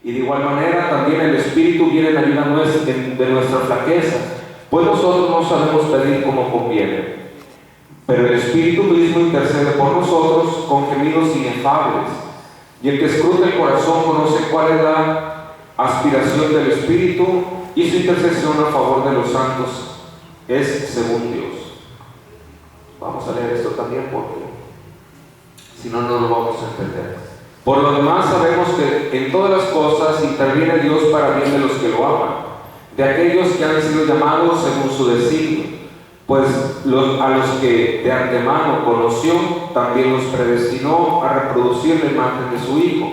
Y de igual manera también el Espíritu viene en ayuda de nuestra flaqueza, pues nosotros no sabemos pedir como conviene. Pero el Espíritu mismo intercede por nosotros con gemidos inefables. Y el que escruta el corazón conoce cuál es la aspiración del Espíritu, y su intercesión a favor de los santos es según Dios. Vamos a leer esto también porque si no, no lo vamos a entender. Por lo demás sabemos que en todas las cosas interviene Dios para bien de los que lo aman, de aquellos que han sido llamados según su designio. Pues a los que de antemano conoció, también los predestinó a reproducir la imagen de su Hijo,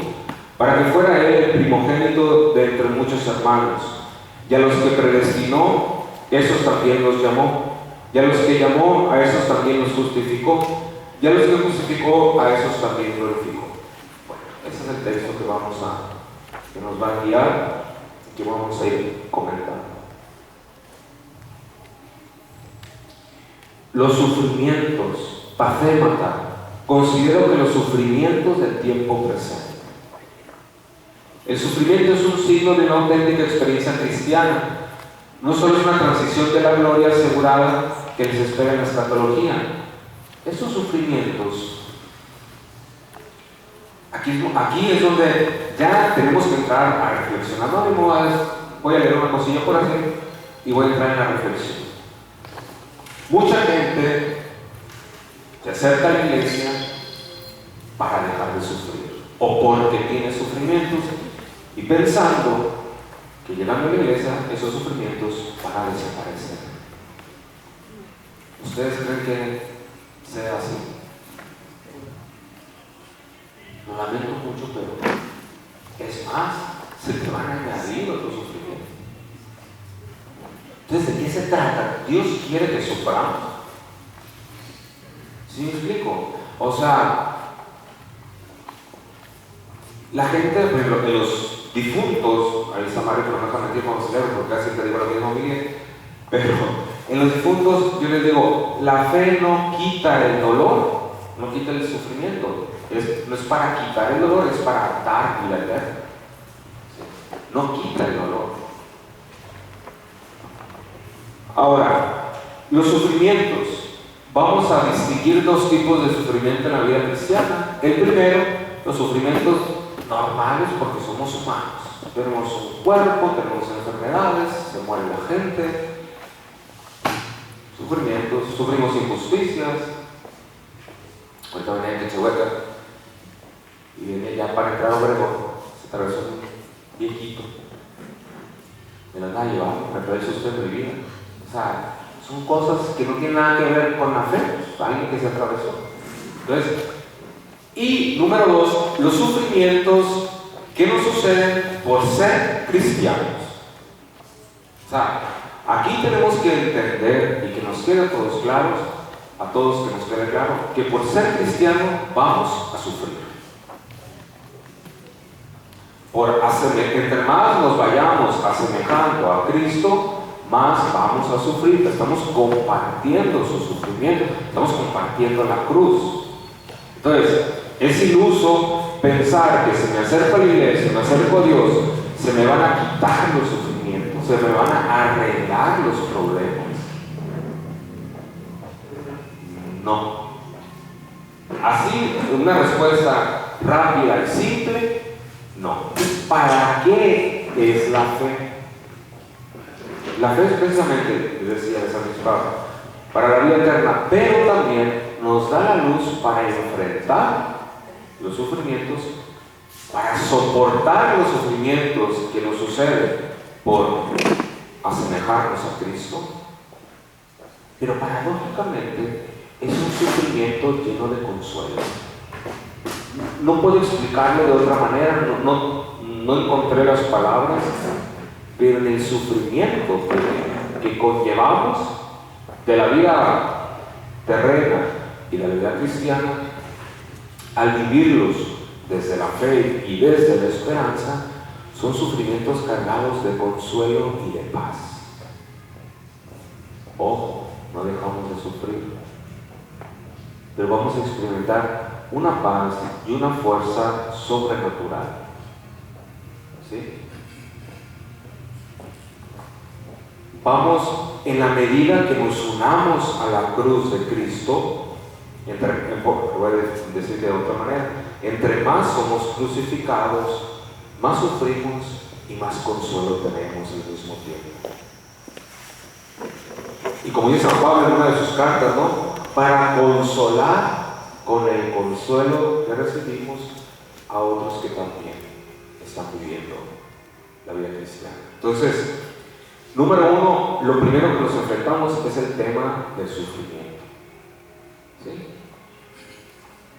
para que fuera Él el primogénito de entre muchos hermanos. Y a los que predestinó, esos también los llamó. Y a los que llamó, a esos también los justificó. Y a los que justificó, a esos también glorificó. Bueno, ese es el texto que nos va a guiar y que vamos a ir comentando. Los sufrimientos, pacémata, considero que los sufrimientos del tiempo presente. El sufrimiento es un signo de una auténtica experiencia cristiana. No solo es una transición de la gloria asegurada que les espera en la escatología. Estos sufrimientos, aquí es donde ya tenemos que entrar a reflexionar. No de modas, voy a leer una cosilla por hacer y voy a entrar en la reflexión. Mucha gente se acerca a la iglesia para dejar de sufrir, o porque tiene sufrimientos, y pensando que llegando a la iglesia esos sufrimientos van a desaparecer. ¿Ustedes creen que sea así? Lo lamento mucho, pero es más, se te van a añadir otros sufrimientos. Entonces, ¿de qué se trata? Dios quiere que suframos. ¿Sí me explico? O sea, la gente, por ejemplo, de los difuntos, ahí está Mario, pero no está metido con celebro porque casi te digo lo mismo, Miguel, pero en los difuntos yo les digo, la fe no quita el dolor, no quita el sufrimiento, no es para quitar el dolor, es para dar vida eterna. No quita el dolor. Ahora, los sufrimientos, vamos a distinguir dos tipos de sufrimiento en la vida cristiana. El primero, los sufrimientos normales, porque somos humanos. Tenemos un cuerpo, tenemos enfermedades, se muere la gente, sufrimientos, sufrimos injusticias. Ahorita venía de Quechihueca y viene ya para entrar a Obregón, se atravesó un viejito. Me la anda llevando, me atravesó usted de mi vida. O sea, son cosas que no tienen nada que ver con la fe, alguien que se atravesó. Entonces, y número dos, los sufrimientos que nos suceden por ser cristianos. O sea, aquí tenemos que entender y que nos quede a todos claros, a todos que nos quede claro, que por ser cristiano vamos a sufrir. Entre más nos vayamos asemejando a Cristo, más vamos a sufrir. Estamos compartiendo su sufrimiento, estamos compartiendo la cruz. Entonces, es iluso pensar que si me acerco a la iglesia, me acerco a Dios, se me van a quitar los sufrimientos, se me van a arreglar los problemas. No. Así, una respuesta rápida y simple, no. ¿Para qué es la fe? La fe es precisamente, decía San Pablo, para la vida eterna, pero también nos da la luz para enfrentar los sufrimientos, para soportar los sufrimientos que nos suceden por asemejarnos a Cristo. Pero paradójicamente es un sufrimiento lleno de consuelo. No puedo explicarlo de otra manera, no encontré las palabras, pero en el sufrimiento que conllevamos de la vida terrena y la vida cristiana, al vivirlos desde la fe y desde la esperanza, son sufrimientos cargados de consuelo y de paz. Ojo, no dejamos de sufrir, pero vamos a experimentar una paz y una fuerza sobrenatural. ¿sí? Vamos, en la medida que nos unamos a la cruz de Cristo, voy a decir de otra manera, entre más somos crucificados, más sufrimos y más consuelo tenemos al mismo tiempo. Y como dice San Pablo en una de sus cartas, ¿no? Para consolar con el consuelo que recibimos a otros que también están viviendo la vida cristiana. Entonces, número uno, lo primero que nos enfrentamos es el tema del sufrimiento. ¿Sí?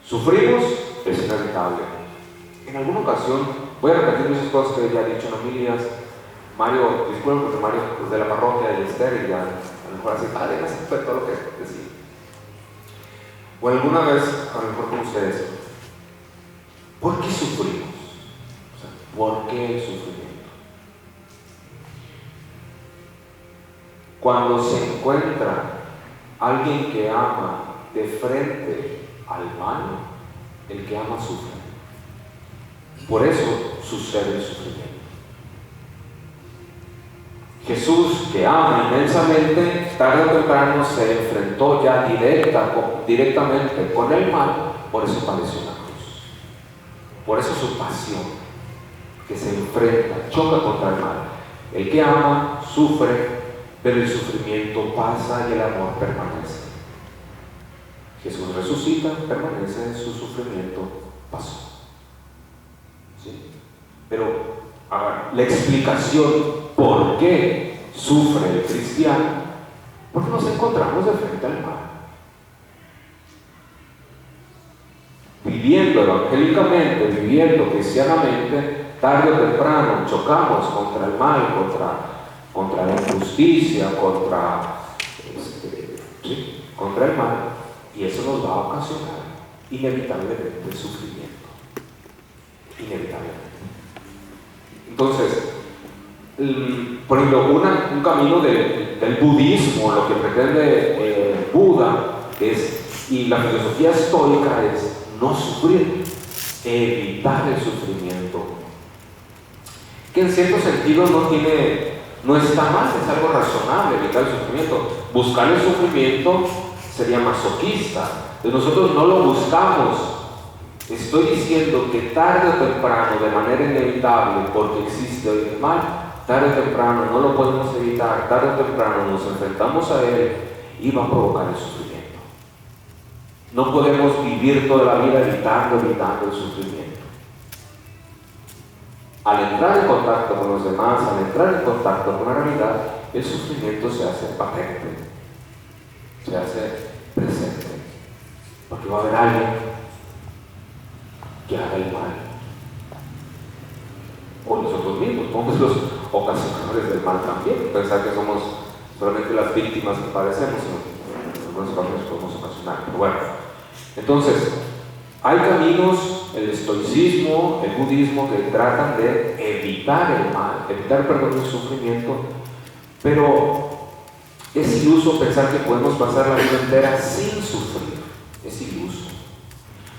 Sufrimos, es inevitable. En alguna ocasión, voy a repetir muchas cosas que ya he dicho en homilías. Mario, disculpen porque Mario es de la parroquia de Esther y ya a lo mejor así, padre, no sé todo lo que decía. O alguna vez, a lo mejor con ustedes, ¿por qué sufrimos? O sea, ¿por qué el sufrimiento? Cuando se encuentra alguien que ama de frente al mal, el que ama sufre. Por eso sucede el sufrimiento. Jesús, que ama inmensamente, tarde o temprano se enfrentó ya directamente con el mal, por eso padeció la cruz. Por eso su pasión, que se enfrenta, choca contra el mal. El que ama sufre, pero el sufrimiento pasa y el amor permanece. Jesús resucita, permanece, su sufrimiento pasó. ¿Sí? Pero, a ver, la explicación por qué sufre el cristiano, porque nos encontramos de frente al mal. Viviendo evangélicamente, viviendo cristianamente, tarde o temprano chocamos contra el mal, contra la injusticia, contra el mal, y eso nos va a ocasionar inevitablemente el sufrimiento. Inevitablemente. Entonces, por ejemplo, un camino del budismo, lo que pretende Buda y la filosofía estoica es no sufrir, evitar el sufrimiento, que en cierto sentido no está mal, es algo razonable evitar el sufrimiento. Buscar el sufrimiento sería masoquista, pero nosotros no lo buscamos. Estoy diciendo que tarde o temprano, de manera inevitable, porque existe hoy el mal, tarde o temprano no lo podemos evitar, tarde o temprano nos enfrentamos a él y va a provocar el sufrimiento. No podemos vivir toda la vida evitando el sufrimiento. Al entrar en contacto con los demás, al entrar en contacto con la realidad, el sufrimiento se hace patente, se hace presente, porque va a haber alguien que haga el mal. O nosotros mismos, somos los ocasionadores del mal también. Pensar que somos solamente las víctimas que padecemos, en algunos casos podemos ocasionar. Pero bueno, entonces, hay caminos, el estoicismo, el budismo, que tratan de evitar el mal, el sufrimiento, pero es iluso pensar que podemos pasar la vida entera sin sufrir. Es iluso.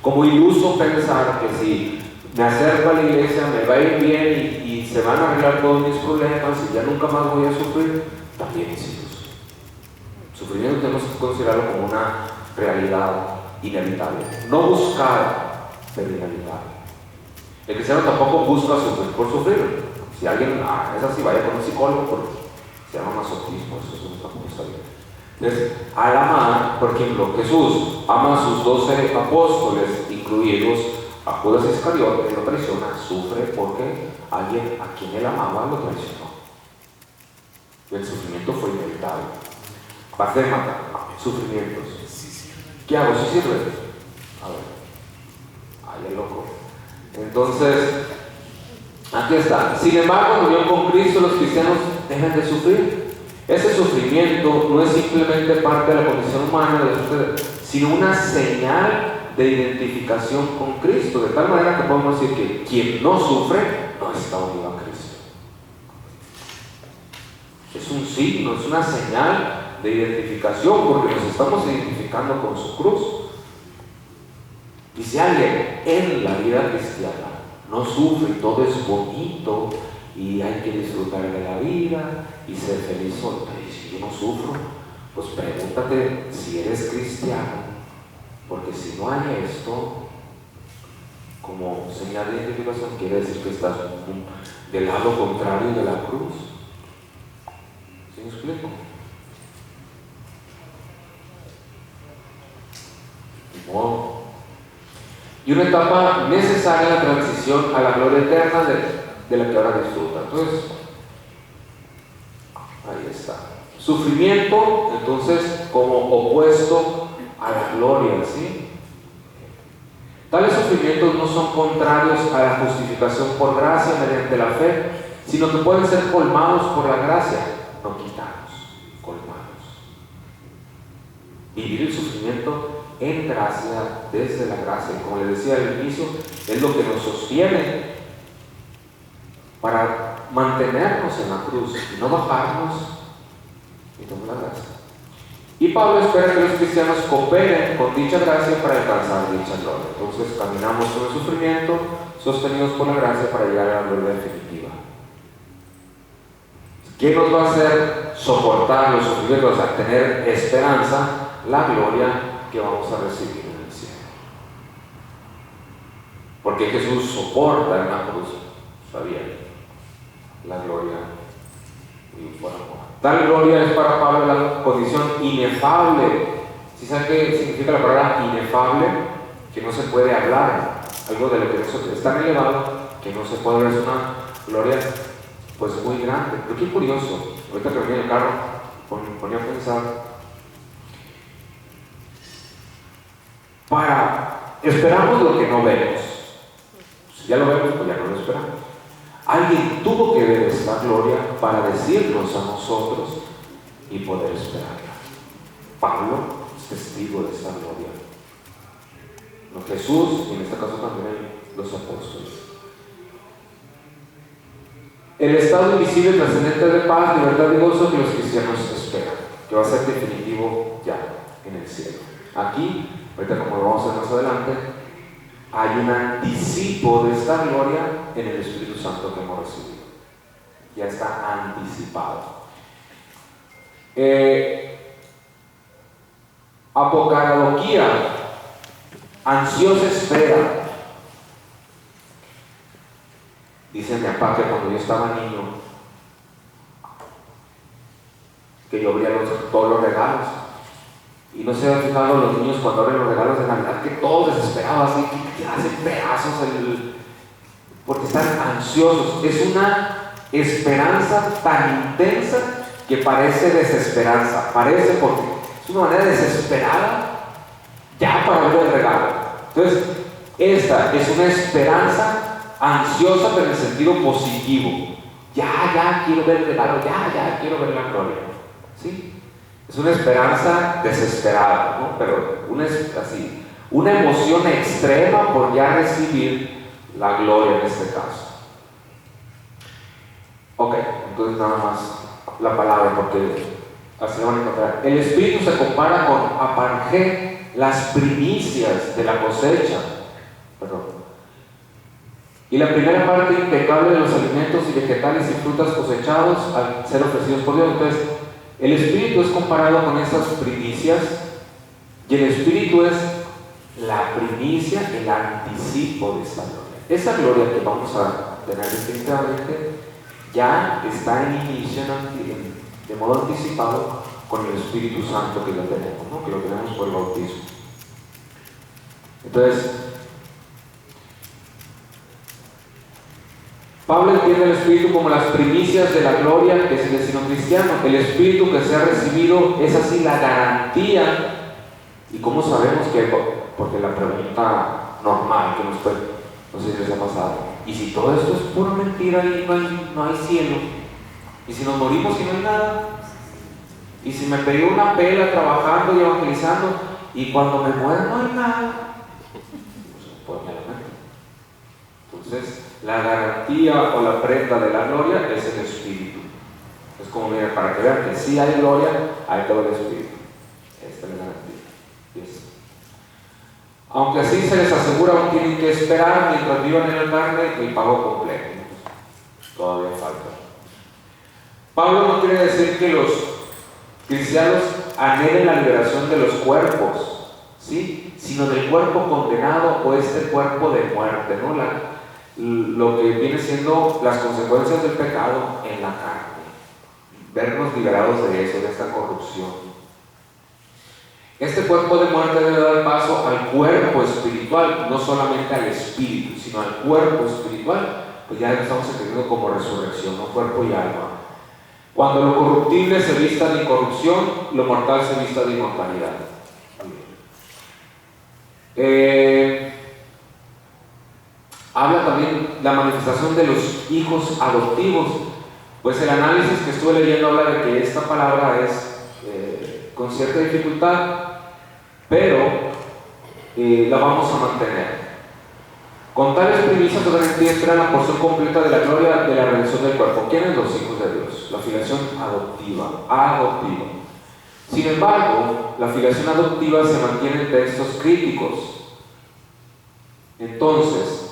Como iluso pensar que si me acerco a la iglesia me va a ir bien y se van a arreglar todos mis problemas y ya nunca más voy a sufrir, también es iluso. Sufrimiento tenemos que considerarlo como una realidad inevitable. No buscar, pero inevitable. El cristiano tampoco busca sufrir por sufrir. Si alguien es así, vaya con un psicólogo, porque se llama masoquismo, eso tampoco está bien. Entonces, al amar, por ejemplo, Jesús ama a sus 12 apóstoles, incluidos a Judas Iscariote, que lo traiciona, sufre porque alguien a quien él amaba lo traicionó. Y el sufrimiento fue inevitable. Patémata, sufrimientos. ¿Qué hago? ¿Sí sirve? A ver. Ay, el loco. Entonces, aquí está. Sin embargo, en unión con Cristo, los cristianos dejan de sufrir. Ese sufrimiento no es simplemente parte de la condición humana, sino una señal de identificación con Cristo, de tal manera que podemos decir que quien no sufre no está unido a Cristo. Es un signo, es una señal de identificación, porque nos estamos identificando con su cruz. Y si alguien en la vida cristiana no sufre y todo es bonito y hay que disfrutar de la vida y ser feliz solo. Y si yo no sufro, pues pregúntate si eres cristiano, porque si no hay esto, como señal de identificación, quiere decir que estás del lado contrario de la cruz. ¿Sí me explico? No. Y una etapa necesaria en la transición a la gloria eterna de la que ahora disfruta. Entonces, ahí está. Sufrimiento, entonces, como opuesto a la gloria, ¿sí? Tales sufrimientos no son contrarios a la justificación por gracia mediante la fe, sino que pueden ser colmados por la gracia, no quitados, colmados. Vivir el sufrimiento en gracia, desde la gracia, como les decía al inicio, es lo que nos sostiene para mantenernos en la cruz y no bajarnos y tomar la gracia. Y Pablo espera que los cristianos cooperen con dicha gracia para alcanzar dicha gloria. Entonces caminamos con el sufrimiento, sostenidos por la gracia para llegar a la gloria definitiva. ¿Qué nos va a hacer soportar los sufrimientos, a tener esperanza? La gloria que vamos a recibir en el cielo. Porque Jesús soporta en la cruz, sabía, la gloria y por amor. Tal gloria es para Pablo la condición inefable. ¿Sí saben qué significa la palabra inefable? Que no se puede hablar, algo de lo que es tan elevado que no se puede ver. Es una gloria pues muy grande. Pero qué curioso, ahorita que venía en el carro ponía a pensar, esperamos lo que no vemos. Si ya lo vemos, pues ya no lo esperamos. Alguien tuvo que ver esta gloria para decirnos a nosotros y poder esperarla. Pablo es testigo de esta gloria. No Jesús, y en este caso también los apóstoles. El estado invisible trascendente de paz, libertad y gozo que los cristianos esperan, que va a ser definitivo ya en el cielo. Aquí, ahorita como lo vamos a ver más adelante, hay un anticipo de esta gloria en el Espíritu Santo que hemos recibido. Ya está anticipado. Apocaradoquía, ansiosa espera. Dice mi papá que cuando yo estaba niño, que yo abría todos los regalos. Y no se han fijado los niños cuando abren los regalos de Navidad, que todos desesperados, así que hacen pedazos, porque están ansiosos. Es una esperanza tan intensa que parece desesperanza. Parece porque es una manera desesperada ya para abrir el regalo. Entonces, esta es una esperanza ansiosa, pero en el sentido positivo. Ya quiero ver el regalo, ya quiero ver la gloria. ¿Sí? Es una esperanza desesperada, ¿no? Pero una emoción extrema por ya recibir la gloria en este caso. Ok, entonces nada más la palabra, porque así la van a encontrar. El Espíritu se compara con aparejé, las primicias de la cosecha. Perdón. Y la primera parte impecable de los alimentos y vegetales y frutas cosechados al ser ofrecidos por Dios. Entonces, el Espíritu es comparado con esas primicias, y el Espíritu es la primicia, el anticipo de esa gloria. Esa gloria que vamos a tener definitivamente ya está en inicio, de modo anticipado, con el Espíritu Santo que lo tenemos, ¿no? Que lo tenemos por el bautismo. Entonces, Pablo entiende el Espíritu como las primicias de la gloria que es el destino cristiano. El Espíritu que se ha recibido es así la garantía. ¿Y cómo sabemos que? Porque la pregunta normal que nos puede, no sé si les ha pasado, ¿y si todo esto es pura mentira y no hay cielo? ¿Y si nos morimos y no hay nada? ¿Y si me pegué una pela trabajando y evangelizando y cuando me muera no hay nada? Pues me la mente. Entonces, la garantía o la prenda de la gloria es el Espíritu. Es como, miren, para que vean que sí hay gloria, hay todo el Espíritu. Esta es la garantía. Yes. Aunque así se les asegura, aún tienen que esperar mientras vivan en la carne el pago completo. Todavía falta. Pablo no quiere decir que los cristianos anhelen la liberación de los cuerpos, ¿sí? Sino del cuerpo condenado o este cuerpo de muerte, ¿no? Lo que viene siendo las consecuencias del pecado en la carne. Vernos liberados de eso, de esta corrupción. Este cuerpo de muerte debe dar paso al cuerpo espiritual, no solamente al espíritu, sino al cuerpo espiritual. Pues ya lo estamos entendiendo como resurrección, ¿no? Cuerpo y alma. Cuando lo corruptible se vista de incorrupción, lo mortal se vista de inmortalidad. Habla también la manifestación de los hijos adoptivos. Pues el análisis que estuve leyendo habla de que esta palabra es con cierta dificultad, pero la vamos a mantener. Con tales primicias de garantía esperan la porción completa de la gloria de la redención del cuerpo. ¿Quiénes? Los hijos de Dios. La filiación adoptiva. Sin embargo, la filiación adoptiva se mantiene en textos críticos. Entonces,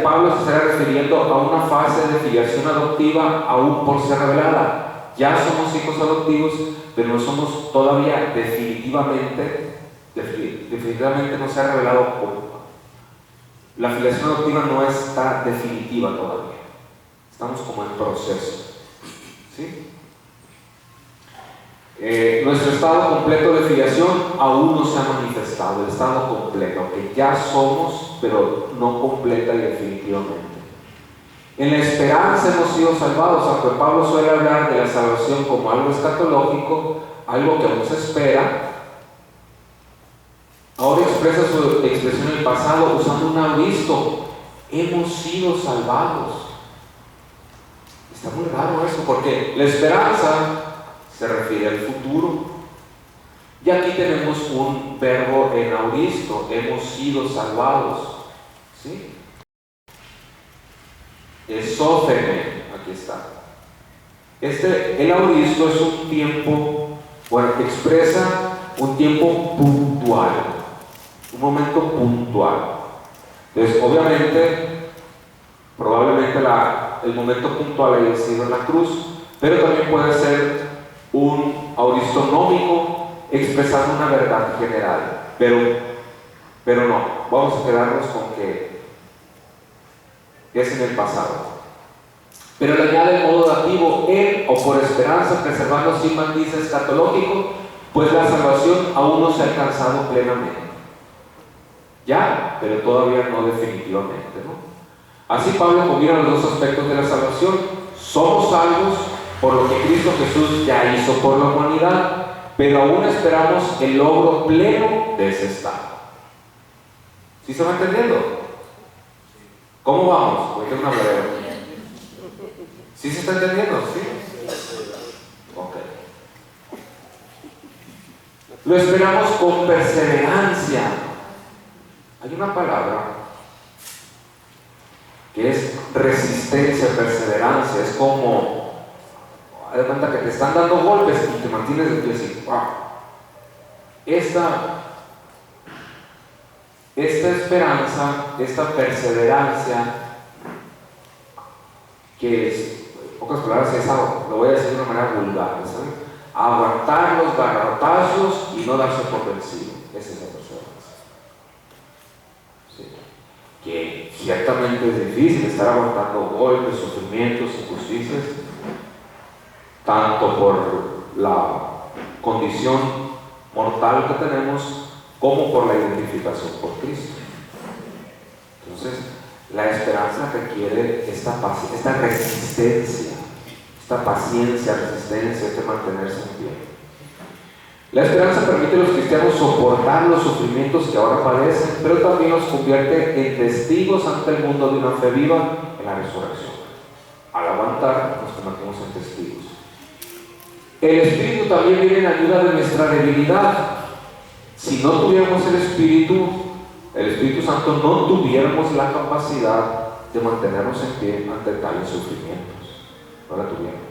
Pablo se estaría refiriendo a una fase de filiación adoptiva aún por ser revelada. Ya somos hijos adoptivos, pero no somos todavía definitivamente no se ha revelado como. La filiación adoptiva no está definitiva todavía. Estamos como en proceso. ¿Sí? Nuestro estado completo de filiación aún no se ha manifestado. El estado completo, que ya somos, pero no completa y definitivamente. En la esperanza hemos sido salvados, aunque Pablo suele hablar de la salvación como algo escatológico, algo que aún se espera. Ahora expresa su expresión en el pasado usando un auristo. Hemos sido salvados. Está muy raro eso, porque la esperanza se refiere al futuro. Y aquí tenemos un verbo en auristo. Hemos sido salvados. ¿Sí? Esófene, aquí está. El auristo es un tiempo, expresa un tiempo puntual. Un momento puntual. Entonces, obviamente, probablemente el momento puntual haya sido en la cruz, pero también puede ser un auristonómico expresando una verdad general. Pero no, vamos a quedarnos con que es en el pasado. Pero le añade el modo dativo en o por esperanza, preservando sin matiz escatológico, pues la salvación aún no se ha alcanzado plenamente. Ya, pero todavía no definitivamente, ¿no? Así Pablo combina los dos aspectos de la salvación. Somos salvos por lo que Cristo Jesús ya hizo por la humanidad, pero aún esperamos el logro pleno de ese estado. ¿Sí se va entendiendo? ¿Cómo vamos? Voy a tener una breve. ¿Sí se está entendiendo? ¿Sí? Ok. Lo esperamos con perseverancia. Hay una palabra que es resistencia, perseverancia. Es como, haz de cuenta que te están dando golpes y te mantienes de pie así. ¡Wow! Esta esperanza, esta perseverancia, que es, en pocas palabras, es algo, lo voy a decir de una manera vulgar, ¿sabes? Aguantar los garrotazos y no darse por vencido. Esa es la perseverancia. Sí. Que ciertamente es difícil estar aguantando golpes, sufrimientos, injusticias, tanto por la condición mortal que tenemos como por la identificación por Cristo. Entonces, la esperanza requiere esta resistencia, esta paciencia, resistencia, este mantenerse en pie. La esperanza permite a los cristianos soportar los sufrimientos que ahora padecen, pero también los convierte en testigos ante el mundo de una fe viva en la resurrección. Al aguantar, nos convertimos en testigos. El Espíritu también viene en ayuda de nuestra debilidad. Si no tuviéramos el Espíritu Santo, no tuviéramos la capacidad de mantenernos en pie ante tales sufrimientos. No la tuviéramos.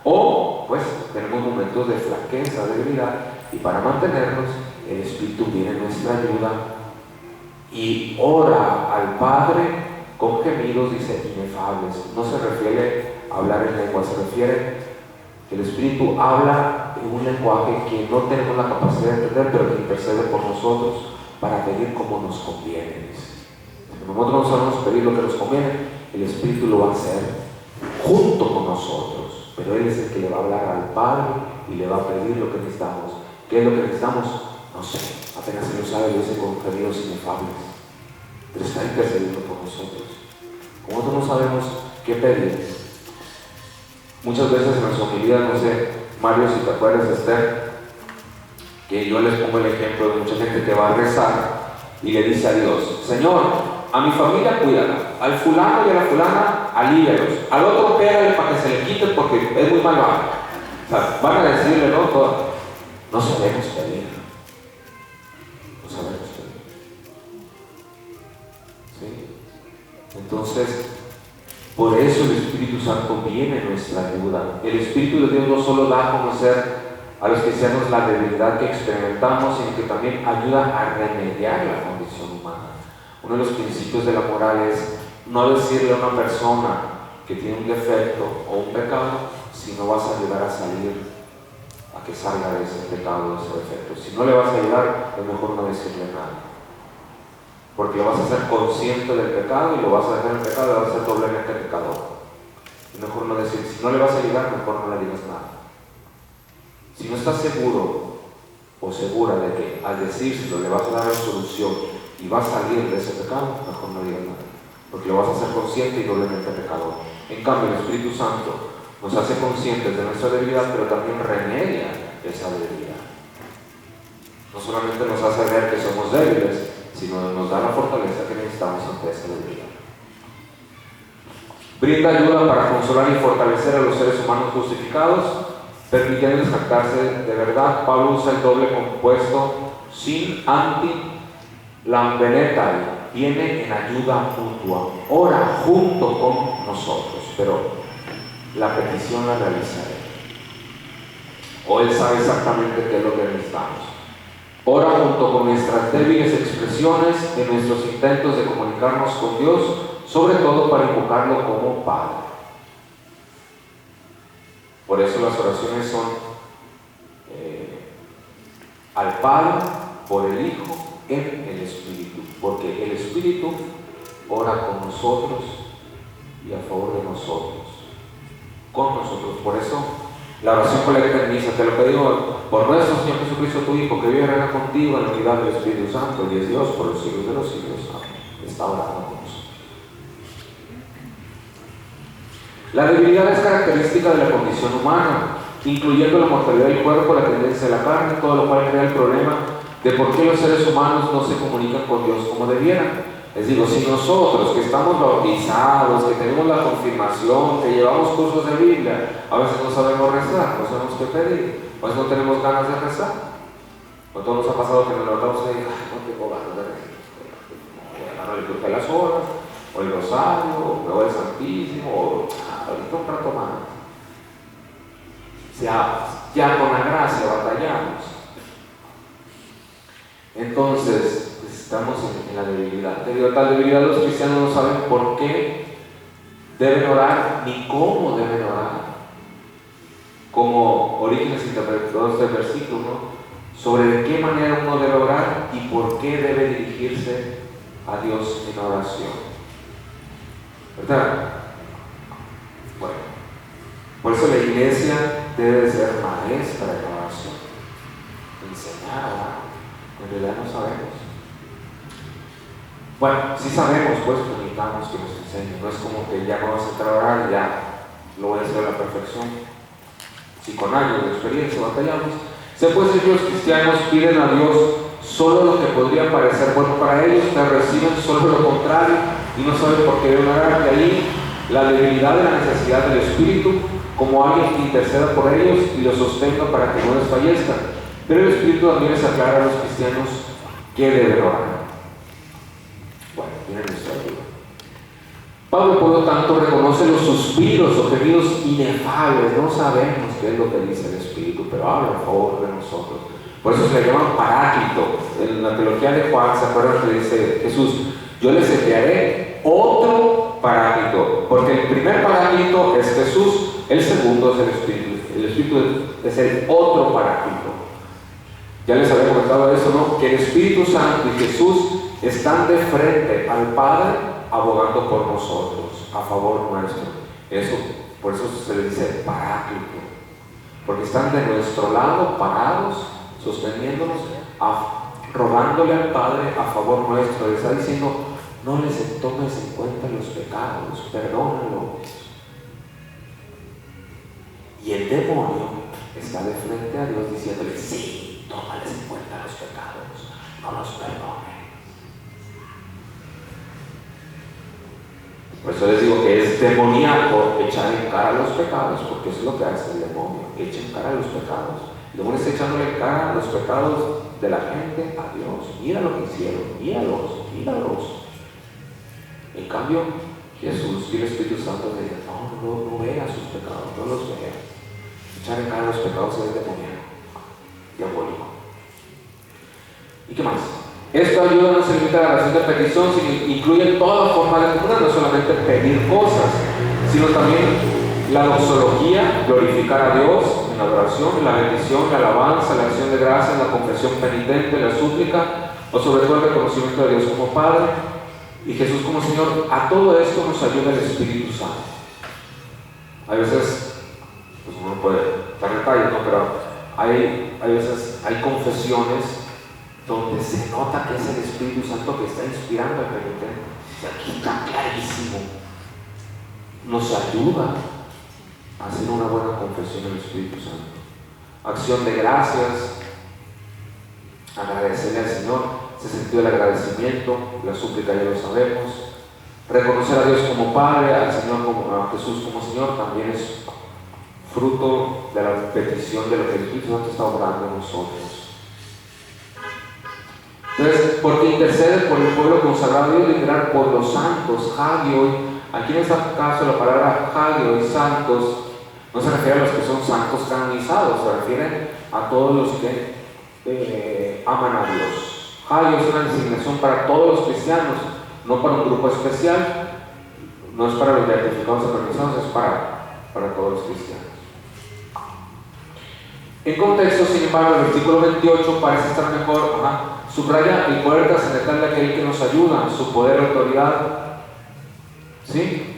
O, pues, tenemos momentos de flaqueza, debilidad, y para mantenernos el Espíritu viene en nuestra ayuda y ora al Padre con gemidos, dice, inefables. No se refiere a hablar en lengua, se refiere que el Espíritu habla en un lenguaje que no tenemos la capacidad de entender, pero que intercede por nosotros para pedir como nos conviene. Nosotros no sabemos pedir lo que nos conviene, el Espíritu lo va a hacer junto con nosotros, pero Él es el que le va a hablar al Padre y le va a pedir lo que necesitamos. ¿Qué es lo que necesitamos? No sé, apenas se lo sabe, lo dice con gemidos inefables, pero está intercediendo por nosotros. Como nosotros no sabemos qué pedir, muchas veces en las homilías, no sé, Mario, si te acuerdas, Esther, que yo les pongo el ejemplo de mucha gente que va a rezar y le dice a Dios, Señor, a mi familia cuídala, al fulano y a la fulana alívialos, al otro pégale para que se le quite porque es muy malvado. O sea, van a decirle, no sabemos pedir. No sabemos pedir. ¿Sí? Entonces, por eso el Espíritu Santo viene en nuestra ayuda. El Espíritu de Dios no solo da a conocer a los cristianos la debilidad que experimentamos, sino que también ayuda a remediar la condición humana. Uno de los principios de la moral es no decirle a una persona que tiene un defecto o un pecado si no vas a ayudar a salir, a que salga de ese pecado o de ese defecto. Si no le vas a ayudar, es mejor no decirle nada, porque lo vas a hacer consciente del pecado y lo vas a dejar en el pecado y lo vas a hacer doblemente pecador. Es mejor no decir, si no le vas a ayudar, mejor no le digas nada. Si no estás seguro o segura de que al decírselo le vas a dar la solución y va a salir de ese pecado, mejor no digas nada, porque lo vas a hacer consciente y doblemente pecador. En cambio, el Espíritu Santo nos hace conscientes de nuestra debilidad, pero también remedia esa debilidad. No solamente nos hace ver que somos débiles, sino nos da la fortaleza que necesitamos ante esa debilidad. Brinda ayuda para consolar y fortalecer a los seres humanos justificados, permitiéndoles jactarse de verdad. Pablo usa el doble compuesto sin, anti, lambenetai, viene en ayuda mutua, ora junto con nosotros, pero la petición la realiza Él. O Él sabe exactamente qué es lo que necesitamos. Ora junto con nuestras débiles expresiones en nuestros intentos de comunicarnos con Dios, sobre todo para invocarlo como Padre. Por eso las oraciones son al Padre, por el Hijo, en el Espíritu, porque el Espíritu ora con nosotros y a favor de nosotros, con nosotros. Por eso la oración colecta en misa, te lo pedimos por nuestro Señor Jesucristo, tu Hijo, que vive y reina contigo en la unidad del Espíritu Santo, y es Dios por los siglos de los siglos. Amén. Está orando con nosotros. La debilidad es característica de la condición humana, incluyendo la mortalidad del cuerpo, la tendencia de la carne, todo lo cual crea el problema de por qué los seres humanos no se comunican con Dios como debieran. Les digo, si nosotros que estamos bautizados, que tenemos la confirmación, que llevamos cursos de Biblia, a veces no sabemos rezar, no sabemos qué pedir, a veces no tenemos ganas de rezar. ¿No todo nos ha pasado que nos levantamos y decimos, no tengo ganas de rezar? Voy a agarrar el curso de las horas, o el rosario, o el Santísimo, o ahorita un rato más. Ya con la gracia batallamos. Entonces, estamos en la debilidad. Debido a tal debilidad, los cristianos no saben por qué deben orar ni cómo deben orar. Como Orígenes interpretó este versículo, ¿no? Sobre de qué manera uno debe orar y por qué debe dirigirse a Dios en oración. ¿Verdad? Bueno, por eso la iglesia debe ser maestra de la oración, enseñar a orar. En realidad no sabemos. Bueno, sí sabemos, pues necesitamos que nos enseñen. No es como que ya vamos a entrar a orar y ya lo voy a hacer a la perfección. Si con años de experiencia batallamos, se puede decir que los cristianos piden a Dios solo lo que podría parecer bueno para ellos, pero reciben solo lo contrario y no saben por qué deben orar. De ahí la debilidad de la necesidad del Espíritu como alguien que interceda por ellos y los sostenga para que no desfallezcan. Pero el Espíritu también les aclara a los cristianos que deben orar. Bueno, tiene nuestra ayuda. Pablo, por lo tanto, reconoce los suspiros o gemidos inefables. No sabemos qué es lo que dice el Espíritu, pero habla a favor de nosotros. Por eso se le llama Paráclito. En la teología de Juan, ¿se acuerdan que dice Jesús? Yo les enviaré otro Paráclito, porque el primer Paráclito es Jesús, el segundo es el Espíritu. El Espíritu es el otro Paráclito. Ya les había comentado eso, ¿no? Que el Espíritu Santo y Jesús están de frente al Padre abogando por nosotros, a favor nuestro. Eso, por eso se le dice Paráclito, porque están de nuestro lado parados, sosteniéndonos, rogándole al Padre a favor nuestro. Le está diciendo: no les tomes en cuenta los pecados, perdónalos. Y el demonio está de frente a Dios diciéndole: sí, tómales en cuenta los pecados, no los perdones. Por eso les digo que es demoníaco echar en cara los pecados, porque eso es lo que hace el demonio, echa en cara los pecados. El demonio está echándole en cara los pecados de la gente a Dios. Mira lo que hicieron, míralos. En cambio, Jesús y el Espíritu Santo le dicen: no vea sus pecados, no los vea. Echar en cara los pecados es demoníaco, diabólico. ¿Y qué más? Esto ayuda no se limita a la oración de petición, sino incluye toda forma de comunión, no solamente pedir cosas, sino también la doxología, glorificar a Dios en la adoración, la bendición, la alabanza, la acción de gracias, la confesión penitente, la súplica, o sobre todo el reconocimiento de Dios como Padre y Jesús como Señor. A todo esto nos ayuda el Espíritu Santo. A veces, pues uno puede estar en detalles, ¿no? Pero hay veces, hay confesiones donde se nota que es el Espíritu Santo que está inspirando al penitente. Aquí está clarísimo. Nos ayuda a hacer una buena confesión del Espíritu Santo. Acción de gracias, agradecerle al Señor, ese sentido del agradecimiento, la súplica ya lo sabemos. Reconocer a Dios como Padre, al Señor a Jesús como Señor, también es fruto de la petición de lo que el Espíritu Santo está obrando en nosotros. Entonces, porque intercede por el pueblo consagrado y literal por los santos, hagioi. Aquí en este caso la palabra hagioi, santos, no se refiere a los que son santos canonizados, se refiere a todos los que aman a Dios. Hagioi es una designación para todos los cristianos, no para un grupo especial, no es para los beatificados o canonizados, es para todos los cristianos. En contexto, sin embargo, el versículo 28 parece estar mejor. Subraya el poder trascendental de aquel que nos ayuda, su poder, autoridad. ¿Sí?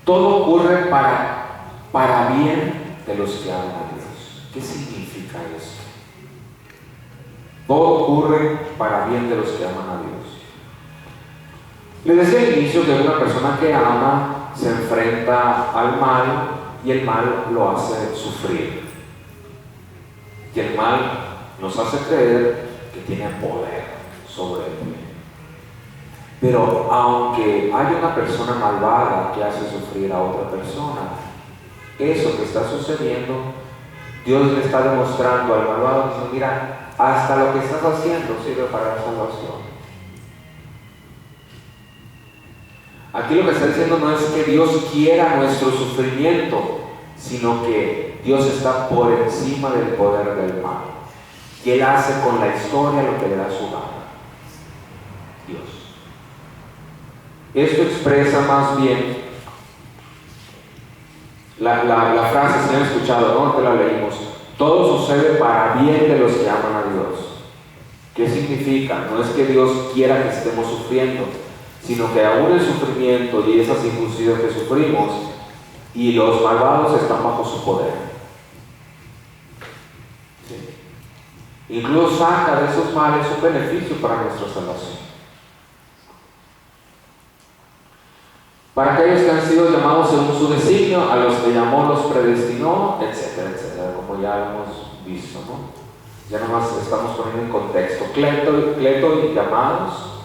Todo ocurre para bien de los que aman a Dios. ¿Qué significa esto? Todo ocurre para bien de los que aman a Dios. Les decía al inicio que una persona que ama se enfrenta al mal y el mal lo hace sufrir. Y el mal nos hace creer que tiene poder sobre el bien. Pero aunque haya una persona malvada que hace sufrir a otra persona, eso que está sucediendo, Dios le está demostrando al malvado, diciendo: mira, hasta lo que estás haciendo sirve para la salvación. Aquí lo que está diciendo no es que Dios quiera nuestro sufrimiento, sino que Dios está por encima del poder del mal. Y Él hace con la historia lo que le da su gana. Dios. Esto expresa más bien la frase, si han escuchado, ¿no? Que la leímos: todo sucede para bien de los que aman a Dios. ¿Qué significa? No es que Dios quiera que estemos sufriendo, sino que aún el sufrimiento y esas injusticias que sufrimos y los malvados están bajo su poder. ¿Sí? Incluso saca de esos males un beneficio para nuestra salvación. Para aquellos que han sido llamados según su designio, a los que llamó los predestinó, etcétera, etcétera, como ya hemos visto, ¿no? Ya nomás estamos poniendo en contexto. Cleto y llamados,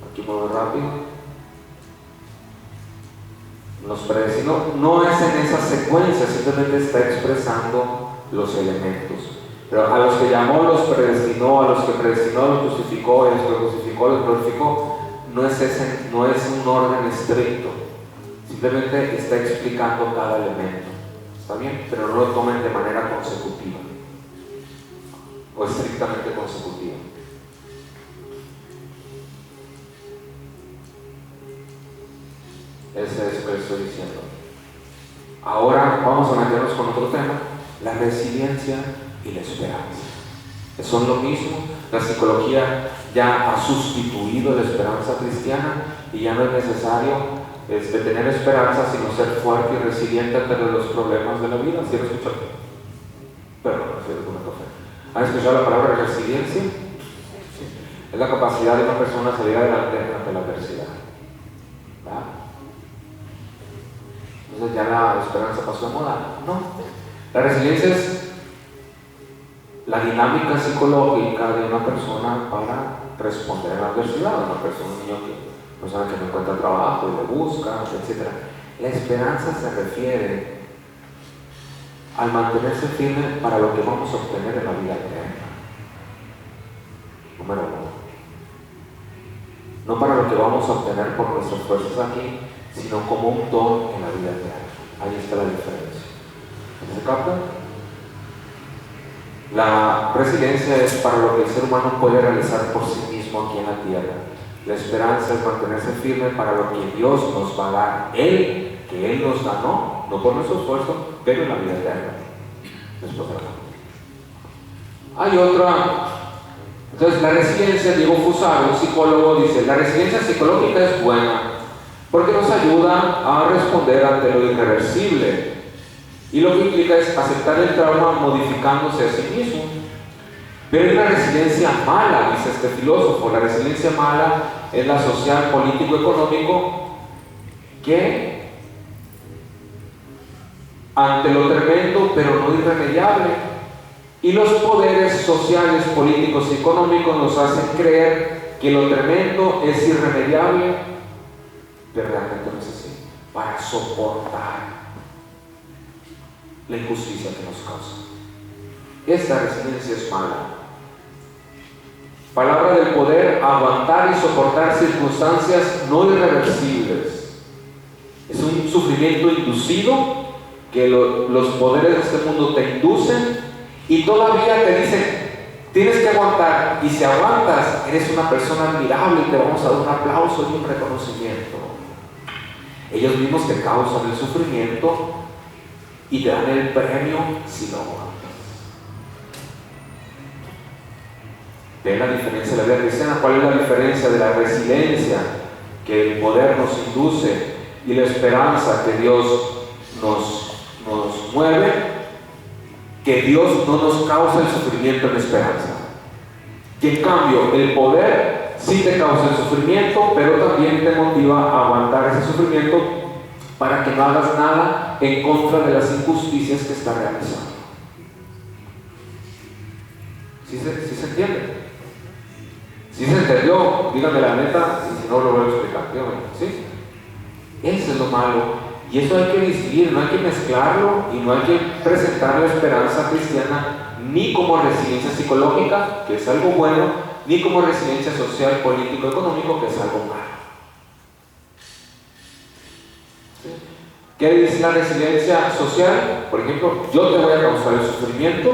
aquí muy rápido. Los predestinó, no es en esa secuencia, simplemente está expresando los elementos. Pero a los que llamó los predestinó, a los que predestinó los justificó, a los que justificó los glorificó. No es un orden estricto, simplemente está explicando cada elemento. ¿Está bien? Pero no lo tomen de manera consecutiva. o estrictamente consecutiva. Ese es lo que estoy diciendo. Ahora vamos a meternos con otro tema, la resiliencia y la esperanza. Son lo mismo. La psicología ya ha sustituido la esperanza cristiana y ya no es necesario tener esperanza, sino ser fuerte y resiliente ante los problemas de la vida. ¿Sí lo escuchan? Perdón, ¿han escuchado la palabra resiliencia? Sí. Es la capacidad de una persona a salir adelante ante la adversidad. ¿Verdad? Entonces ya la esperanza pasó de moda. No. La resiliencia es la dinámica psicológica de una persona para responder a la adversidad. Una persona que no encuentra trabajo y le busca, etc. La esperanza se refiere al mantenerse firme para lo que vamos a obtener en la vida eterna. Número uno. No para lo que vamos a obtener por nuestras fuerzas aquí, sino como un don en la vida eterna. Ahí está la diferencia. ¿Se capta? La resiliencia es para lo que el ser humano puede realizar por sí mismo aquí en la tierra. La esperanza es mantenerse firme para lo que Dios nos va a dar. Él, que Él nos ganó, no por nuestro esfuerzo, pero en la vida eterna. Después de la muerte. Hay otra. Entonces, la resiliencia, Diego Fusaro, un psicólogo, dice: la resiliencia psicológica es buena porque nos ayuda a responder ante lo irreversible. Y lo que implica es aceptar el trauma modificándose a sí mismo. Pero hay una resiliencia mala, dice este filósofo. La resiliencia mala es la social, político, económico, que ante lo tremendo pero no irremediable, y los poderes sociales, políticos y económicos nos hacen creer que lo tremendo es irremediable, pero realmente no es así, para soportar la injusticia que nos causa. Esta resiliencia es mala. Palabra del poder: aguantar y soportar circunstancias no irreversibles. Es un sufrimiento inducido que los poderes de este mundo te inducen y todavía te dicen: tienes que aguantar, y si aguantas eres una persona admirable y te vamos a dar un aplauso y un reconocimiento. Ellos mismos te causan el sufrimiento y te dan el premio si lo aguantas. ¿Ven la diferencia de la vida cristiana? ¿Cuál es la diferencia de la resiliencia que el poder nos induce y la esperanza que Dios nos mueve? Que Dios no nos causa el sufrimiento en esperanza. Que en cambio el poder sí te causa el sufrimiento, pero también te motiva a aguantar ese sufrimiento para que no hagas nada en contra de las injusticias que está realizando. ¿Sí se entiende? ¿Sí se entendió? Díganme la neta, y si no lo voy a explicar. ¿Sí? Eso es lo malo. Y eso hay que distinguir, no hay que mezclarlo y no hay que presentar la esperanza cristiana ni como resiliencia psicológica, que es algo bueno, ni como resiliencia social, político, económico, que es algo malo. ¿Sí? ¿Qué dice la resiliencia social? Por ejemplo, yo te voy a causar el sufrimiento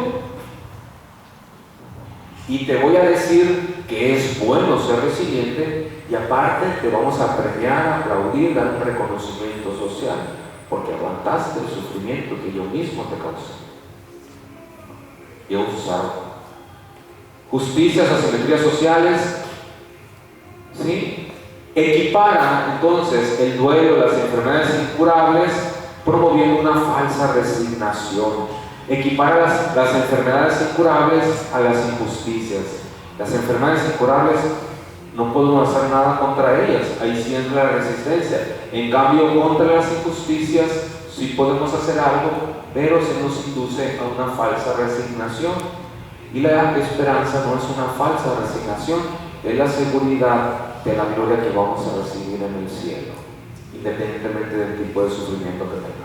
y te voy a decir que es bueno ser resiliente, y aparte te vamos a premiar, aplaudir, dar un reconocimiento social porque aguantaste el sufrimiento que yo mismo te causé. Yo usaba justicias, asimetrías sociales, ¿sí? Equipara entonces el duelo, las enfermedades incurables, promoviendo una falsa resignación. Equipara las enfermedades incurables a las injusticias. Las enfermedades incurables no podemos hacer nada contra ellas, ahí sí entra la resistencia. En cambio, contra las injusticias sí podemos hacer algo, pero se nos induce a una falsa resignación. Y la esperanza no es una falsa resignación, es la seguridad de la gloria que vamos a recibir en el cielo, independientemente del tipo de sufrimiento que tengamos.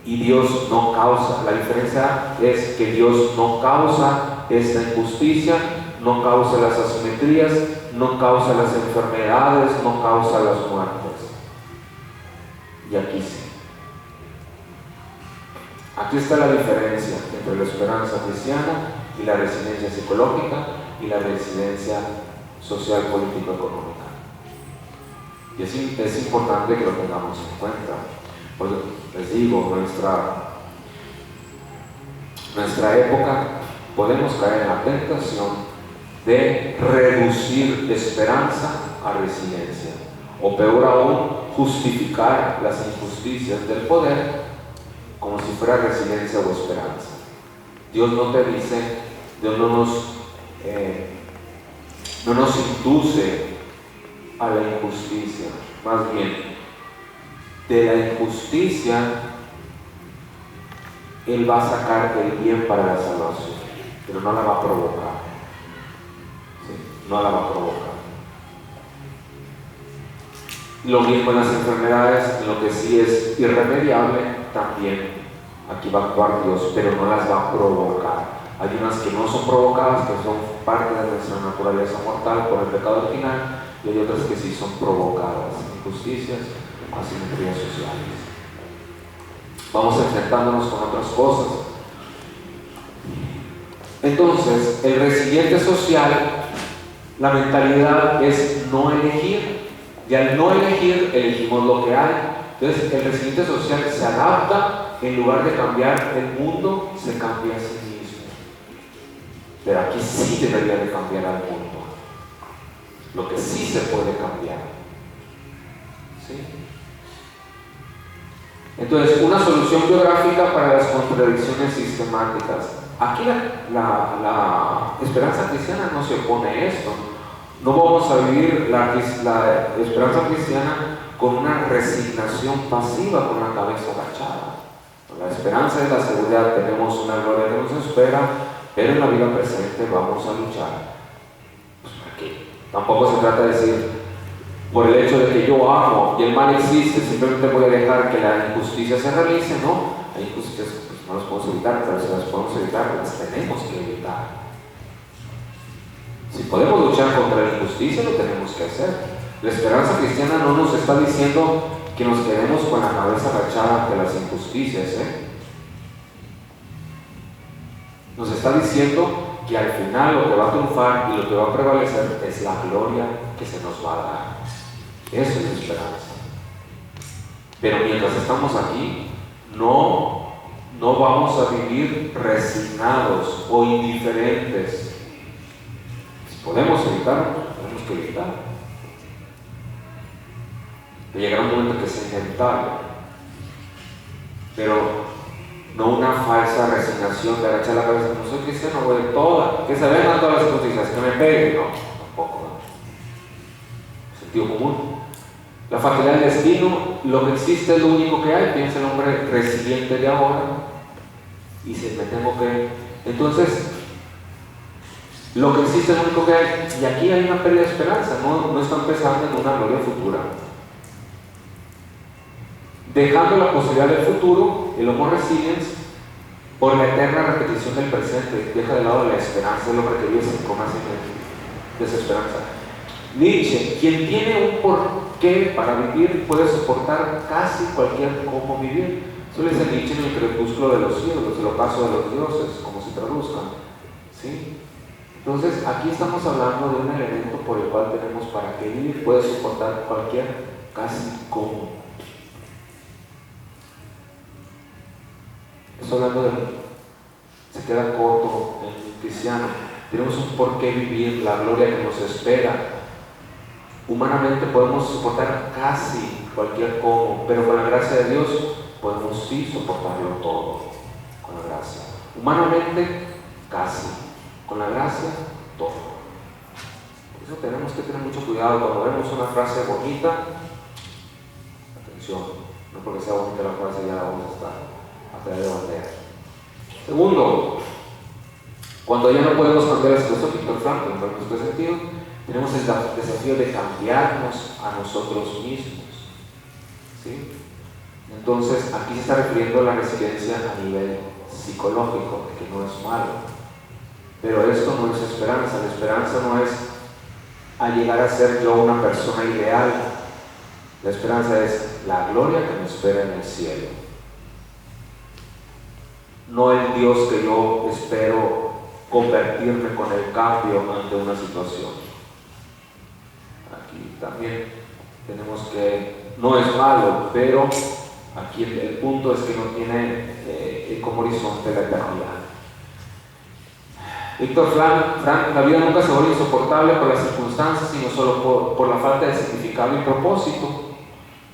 Y Dios no causa, la diferencia es que Dios no causa esta injusticia, no causa las asimetrías, no causa las enfermedades, no causa las muertes. Y aquí sí. Aquí está la diferencia entre la esperanza cristiana y la resiliencia psicológica y la resiliencia social, político-económica. Y es importante que lo tengamos en cuenta, porque les digo, nuestra época podemos caer en la tentación de reducir esperanza a resiliencia, o peor aún, justificar las injusticias del poder como si fuera resiliencia o esperanza. Dios no te dice, Dios no nos induce a la injusticia, más bien, de la injusticia Él va a sacar el bien para la salvación, pero no la va a provocar. ¿Sí? No la va a provocar. Lo mismo en las enfermedades, en lo que sí es irremediable, también aquí va a actuar Dios, pero no las va a provocar. Hay unas que no son provocadas, que son parte de nuestra naturaleza mortal por el pecado original, y hay otras que sí son provocadas, injusticias, asimetrías sociales. Vamos enfrentándonos con otras cosas. Entonces, el resiliente social, la mentalidad es no elegir, y al no elegir, elegimos lo que hay. Entonces, el resiliente social se adapta, en lugar de cambiar el mundo, se cambia a sí mismo. Pero aquí sí debería de cambiar al mundo. Lo que sí se puede cambiar. ¿Sí? Entonces, una solución biográfica para las contradicciones sistemáticas. Aquí la esperanza cristiana no se opone a esto. No vamos a vivir la esperanza cristiana con una resignación pasiva, con la cabeza agachada. La esperanza es la seguridad, tenemos una gloria que nos espera, pero en la vida presente vamos a luchar. Pues, ¿para qué? Tampoco se trata de decir, por el hecho de que yo amo y el mal existe, simplemente voy a dejar que la injusticia se realice. No, hay injusticias que pues, no las podemos evitar, pero si las podemos evitar, las tenemos que evitar. Si podemos luchar contra la injusticia, lo tenemos que hacer. La esperanza cristiana no nos está diciendo que nos quedemos con la cabeza agachada ante las injusticias, Nos está diciendo que al final lo que va a triunfar y lo que va a prevalecer es la gloria que se nos va a dar. Eso es esperanza. Pero mientras estamos aquí, no vamos a vivir resignados o indiferentes. Si podemos evitarlo, tenemos que evitarlo. Llegará un momento que sea inevitable, pero no una falsa resignación de agachar la cabeza. No soy cristiano, voy de toda, que se vengan todas las injusticias, que me peguen. No, tampoco. Sentido común. La fatalidad del destino, lo que existe es lo único que hay. Piensa el hombre resiliente de ahora y si me tengo que. Entonces, lo que existe es lo único que hay, y aquí hay una pérdida de esperanza. No están pensando en una gloria futura. Dejando la posibilidad del futuro, el Homo resiliens, por la eterna repetición del presente, deja de lado la esperanza, es lo que vive con más desesperanza. Nietzsche, quien tiene un porqué para vivir, puede soportar casi cualquier cómo vivir. Eso le dice Nietzsche en el crepúsculo de los cielos, el ocaso de los dioses, como se traduzcan. ¿Sí? Entonces, aquí estamos hablando de un elemento por el cual tenemos para qué vivir, puede soportar cualquier casi cómo. Estoy hablando de, se queda corto el cristiano. Tenemos un por qué vivir, la gloria que nos espera. Humanamente podemos soportar casi cualquier cómo, pero con la gracia de Dios podemos sí soportarlo todo. Con la gracia. Humanamente, casi. Con la gracia, todo. Por eso tenemos que tener mucho cuidado cuando vemos una frase bonita. Atención, no porque sea bonita la frase ya vamos a estar de bandera. Segundo, cuando ya no podemos cambiar la situación, Víctor Frankl, en nuestro sentido, tenemos el desafío de cambiarnos a nosotros mismos. ¿Sí? Entonces, aquí se está refiriendo a la resiliencia a nivel psicológico, que no es malo. Pero esto no es esperanza. La esperanza no es a llegar a ser yo una persona ideal. La esperanza es la gloria que me espera en el cielo. No el Dios que yo espero convertirme con el cambio ante una situación. Aquí también tenemos que, no es malo, pero aquí el punto es que no tiene como horizonte la eternidad. Víctor Frank, la vida nunca se vuelve insoportable por las circunstancias, sino solo por la falta de significado y propósito.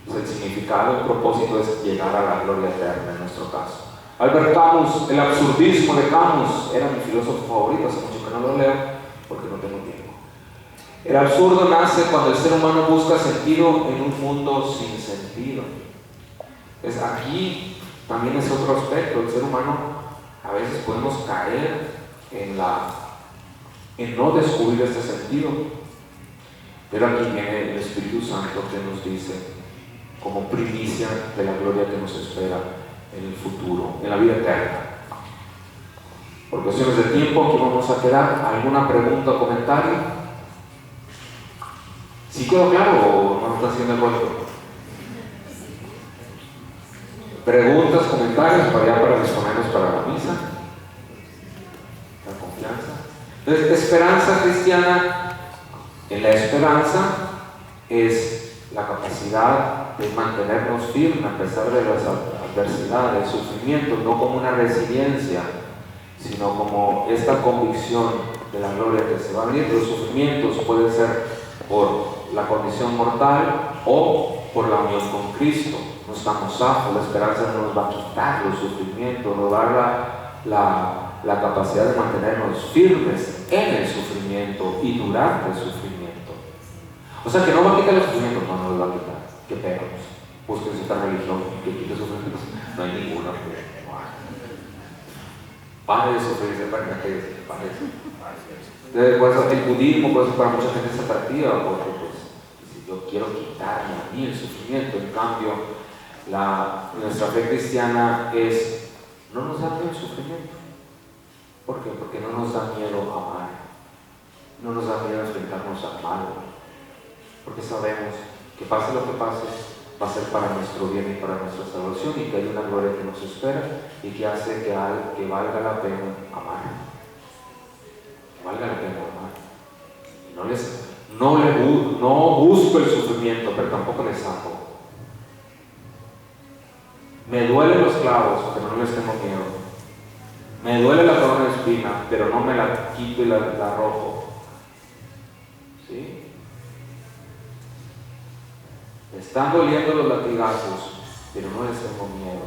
El significado y propósito es llegar a la gloria eterna en nuestro caso. Albert Camus, el absurdismo de Camus, era mi filósofo favorito, hace mucho que no lo leo porque no tengo tiempo. El absurdo nace cuando el ser humano busca sentido en un mundo sin sentido. Aquí también es otro aspecto. El ser humano a veces podemos caer en no descubrir este sentido, pero aquí viene el Espíritu Santo que nos dice como primicia de la gloria que nos espera en el futuro, en la vida eterna. Por cuestiones de tiempo aquí vamos a quedar. ¿Alguna pregunta o comentario? ¿Sí quedó claro o no está haciendo el vuelto? Preguntas, comentarios para disponernos para la misa. La confianza. Entonces, esperanza cristiana, en la esperanza es la capacidad de mantenernos firmes a pesar de las adversidades, sufrimientos, no como una resiliencia, sino como esta convicción de la gloria que se va a venir. Los sufrimientos pueden ser por la condición mortal o por la unión con Cristo. No estamos safos, la esperanza no nos va a quitar los sufrimientos, nos va a dar la capacidad de mantenernos firmes en el sufrimiento y durante el sufrimiento. O sea que no va a quitar el sufrimiento, no nos va a quitar. ¿Qué pegamos? Busquen esta religión que quite sufrimientos. No hay ninguna. Pare de sufrir, pare de sufrir. Pues, el budismo, pues, para mucha gente es atractiva, porque pues, yo quiero quitarme a mí el sufrimiento. En cambio, nuestra fe cristiana no nos da miedo el sufrimiento. ¿Por qué? Porque no nos da miedo amar, no nos da miedo enfrentarnos al mal, porque sabemos que pase lo que pase, va a ser para nuestro bien y para nuestra salvación, y que hay una gloria que nos espera y que hace que valga la pena amar. Que valga la pena amar. No busco el sufrimiento, pero tampoco les amo. Me duelen los clavos, pero no les tengo miedo. Me duele la corona de espina, pero no me la quito y la arrojo. ¿Sí? Me están doliendo los latigazos, pero no les tengo miedo.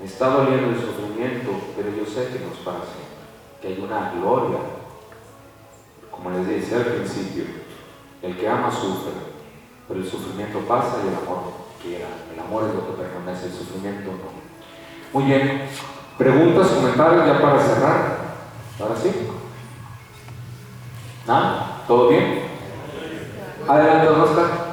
Me está doliendo el sufrimiento, pero yo sé que no es para siempre, que hay una gloria. Como les decía al principio, el que ama sufre, pero el sufrimiento pasa y el amor queda. El amor es lo que permanece, el sufrimiento no. Muy bien. ¿Preguntas, comentarios ya para cerrar? ¿Ahora sí? ¿Nada? ¿Todo bien? Adelante, don Oscar.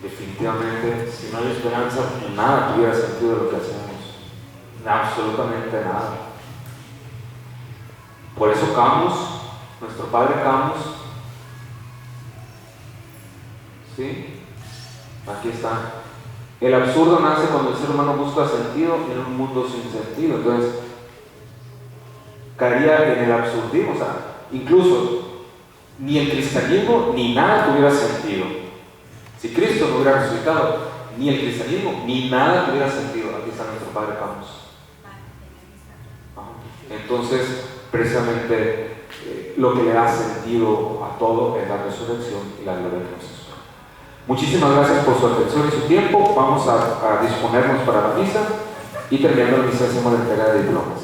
Definitivamente, si no hay esperanza, nada tuviera sentido de lo que hacemos. Absolutamente nada. Por eso Camus, nuestro padre Camus, ¿sí? Aquí está. El absurdo nace cuando el ser humano busca sentido en un mundo sin sentido. Entonces, caería en el absurdismo. O sea, incluso ni el cristianismo ni nada tuviera sentido. Si Cristo no hubiera resucitado, ni el cristianismo ni nada tuviera sentido. Aquí está nuestro padre Camus. Entonces, precisamente lo que le da sentido a todo es la resurrección y la gloria que nos espera. Muchísimas gracias por su atención y su tiempo. Vamos a disponernos para la misa, y terminando la misa hacemos la entrega de diplomas.